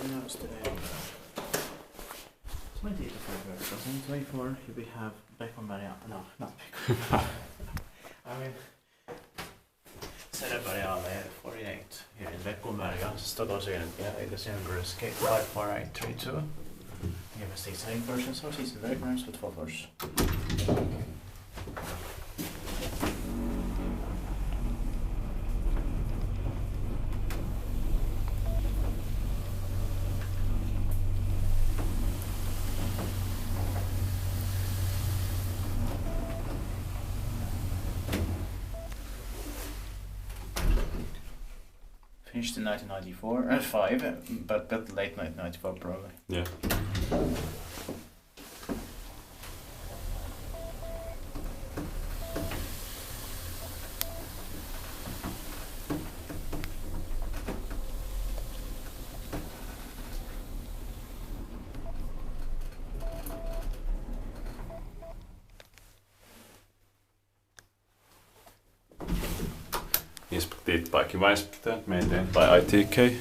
joining us today. 28th of February 2024, here we have Beckomberga, no, not Beckomberga. I mean, Söderberga allé 48 here in Beckomberga, Stockholm, in the Söderberga escape 54832. We have a 6 versions of season diagrams with 4 floors. Finished in 1994, but built late 1994 probably. Yeah. Inspected by Inspector, maintained by ITK.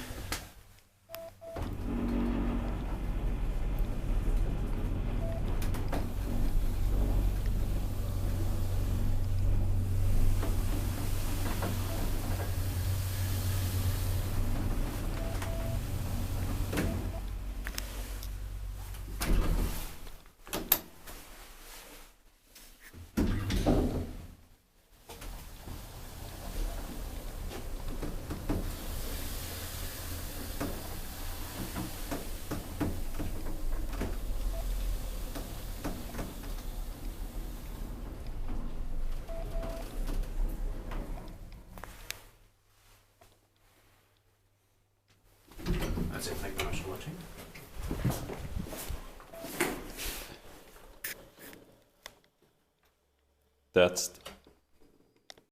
That's it, thank you very much for watching. That's